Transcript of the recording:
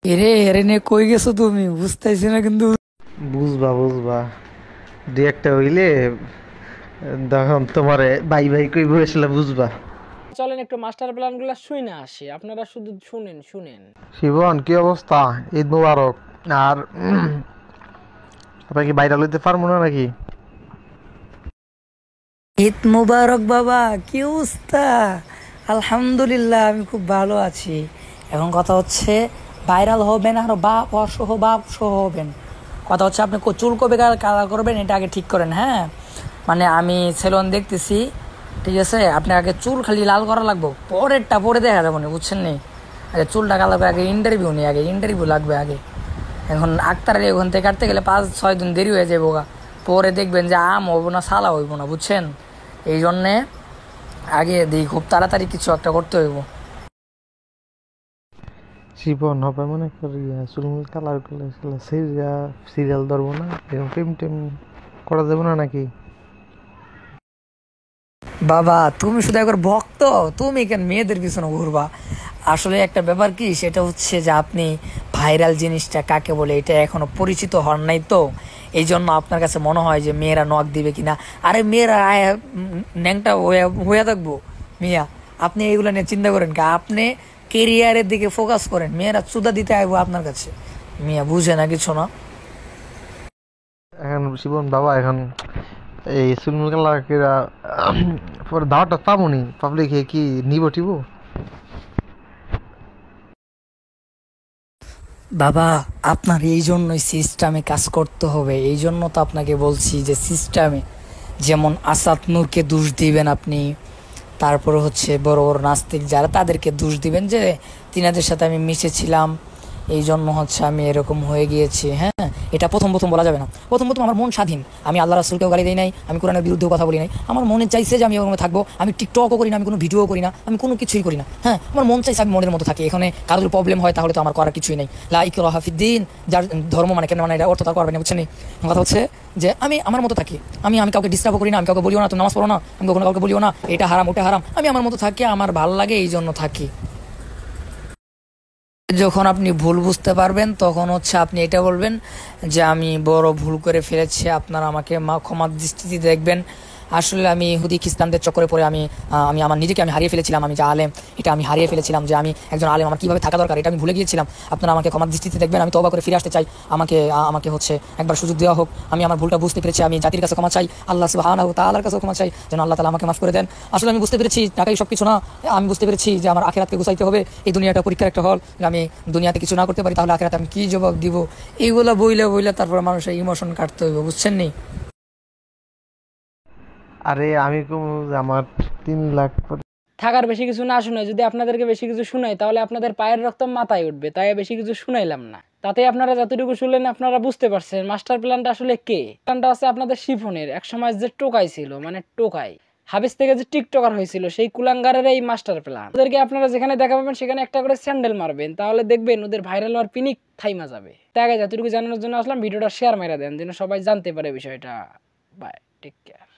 এরে এরে নে কই গেছো তুমি? বুঝতেছি না কিন্তু। বুঝবা বুঝবা, দুই একটা হইলে তখন তোমারে বাই বাই কইব আসলে বুঝবা। চলেন একটু মাস্টার প্ল্যান গুলা শুনে আসি, আপনারা শুধু শুনেন শুনেন। শিবন কি অবস্থা? ঈদ মুবারক। আর আপনার কি বাইরে লইতে পারবো না নাকি? ঈদ মুবারক বাবা, কি অবস্থা? আলহামদুলিল্লাহ, আমি খুব ভালো আছি। এখন কথা হচ্ছে ভাইরাল হবেন আর বাপ সহ হবেন। কথা হচ্ছে আপনি চুল কবে কালার করবেন এটা আগে ঠিক করেন, হ্যাঁ? মানে আমি সেলুন দেখতেছি, ঠিক আছে? আপনি আগে চুল খালি লাল করা লাগবো, পরেরটা পরে দেখা যাবো না, বুঝছেন নি? আগে চুলটা কালাবে, আগে ইন্টারভিউ নেই, আগে ইন্টারভিউ লাগবে আগে। এখন আক্তারের ওখান থেকে কাটতে গেলে 5-6 দিন দেরি হয়ে যাবো গা। পরে দেখবেন যে আম হইব না সালা হইব না, বুঝছেন? এই জন্যে আগে দিই খুব তাড়াতাড়ি কিছু একটা করতে হইব। শিবন হবে মনে করি চুলমুল কালার করলে সিরিয়াল ধরবো না, এরকম প্রেম টেম করা যাবে না নাকি? বাবা তুমি শুধু একবার ভক্ত, তুমি কেন মেয়েদের পিছনে ঘুরবা? আসলে একটা ব্যাপার কি, সেটা হচ্ছে যে আপনি ভাইরাল জিনিসটা কাকে বলে এটা এখনো পরিচিত হন নাই তো, এই জন্য আপনার কাছে মনে হয় যে মেয়েরা নক দিবে কিনা। আরে মেয়েরা ন্যাংটা হয়ে থাকবো মিয়া, আপনি এইগুলো নিয়ে চিন্তা করেন কা? আপনি কেরিয়ারের দিকে ফোকাস করেন, মেয়েরা চুদা দিতে আইবো আপনার কাছে। মিয়া বুঝে না কিছু না। এখন শিবন বাবা, এখন এই চুলমুল কালার কেরা পরে দাওয়াটা পাবনি, পাবলিক কি নিব টিব? বাবা আপনার এই জন্যই সিস্টেমে কাজ করতে হবে, এই জন্য তো আপনাকে বলছি যে সিস্টেমে, যেমন আসাদ নূরকে দোষ দিবেন আপনি, তারপরে হচ্ছে বড় বড় নাস্তিক যারা তাদেরকে দোষ দিবেন যে তিনাদের সাথে আমি মিশেছিলাম, এই জন্য হচ্ছে আমি এরকম হয়ে গিয়েছি। হ্যাঁ, এটা প্রথম প্রথম বলা যাবে না। প্রথম প্রথম আমার মন স্বাধীন, আমি আল্লাহ রাসূলকেও গালি দিই নাই, আমি কোরআনের বিরুদ্ধেও কথা বলি নাই। আমার মনে চাইছে যে আমি ওরকম থাকবো, আমি টিকটকও করি না, আমি কোনো ভিডিও করি না, আমি কোনো কিছুই করি না। হ্যাঁ, আমার মন চাইছে আমি মনের মতো থাকি। এখানে কারোর প্রবলেম হয় তাহলে তো আমার করার কিছুই নেই। লা ইকরাহা ফিদ্দিন, যার ধর্ম মানে কেন মানে এটা অর্থ তার করবে না, বুঝছেন? কথা হচ্ছে যে আমি আমার মতো থাকি, আমি কাউকে ডিস্টার্বও করি না, আমি কাউকে বলিও না তুমি নামাজ পড়ো না, আমি কখনো কাউকে বলিও না এটা হারাম ওটা হারাম, আমি আমার মতো থাকি, আমার ভালো লাগে এই জন্য থাকি। যখন আপনি ভুল বুঝতে পারবেন তখন হচ্ছে আপনি এটা বলবেন যে আমি বড় ভুল করে ফেলেছি, আপনারা আমাকে ক্ষমার দৃষ্টিতে দেখবেন। আসলে আমি ইহুদি খ্রিস্টানদের চক্করে পড়ে আমি আমার নিজেকে আমি হারিয়ে ফেলেছিলাম, আমি যে আলেম এটা আমি হারিয়ে ফেলেছিলাম, যে আমি একজন আলেম আমার কীভাবে থাকা দরকার এটা আমি ভুলে গিয়েছিলাম। আপনারা আমাকে ক্ষমার দৃষ্টিতে দেখবেন, আমি তওবা করে ফিরে আসতে চাই। আমাকে হচ্ছে একবার সুযোগ দেওয়া হোক, আমি আমার ভুলটা বুঝতে পেরেছি, আমি জাতির কাছে ক্ষমা চাই, আল্লাহ সুবহানাহু ওয়া তাআলার কাছেও ক্ষমা চাই, যেন আল্লাহ তাআলা আমাকে মাফ করে দেন। আসলে আমি বুঝতে পেরেছি টাকাই সব কিছু না, আমি বুঝতে পেরেছি যে আমার আখিরাতকে গুছাইতে হবে, এই দুনিয়াটা পরীক্ষার একটা হল, আমি দুনিয়াতে কিছু না করতে পারি তাহলে আখিরাতে আমি কি জবাব দিব? এইগুলা বইলে বইলে তারপর মানুষের ইমোশন কাটতে হইব, বুঝছেন নি? আরে আমি কম আমার 3 লাখ থাকার বেশি কিছু না শুনে যদি আপনাদেরকে বেশি কিছু শুনাই তাহলে আপনাদের পায়ের রক্ত মাথায় উঠবে, তাই বেশি কিছু শুনাইলাম না। তাতে আপনারা যতটুকু শুনলেন আপনারা বুঝতে পারছেন মাস্টার প্ল্যানটা আসলে কে। প্ল্যানটা আছে আপনাদের শিফনের, এক সময় যে টোকাই ছিল, মানে টোকাই হাবিস থেকে যে টিকটকার হয়েছিল সেই কুলাঙ্গারের এই মাস্টার প্ল্যান। ওদেরকে আপনারা যেখানে দেখা পাবেন সেখানে একটা করে স্যান্ডেল মারবেন, তাহলে দেখবেন ওদের ভাইরাল হওয়ার পিনিক থাইমা যাবে। তাই আগে যতটুকু জানানোর জন্য আসলাম, ভিডিওটা শেয়ার মেরে দেন যেন সবাই জানতে পারে বিষয়টা। Bye, take care.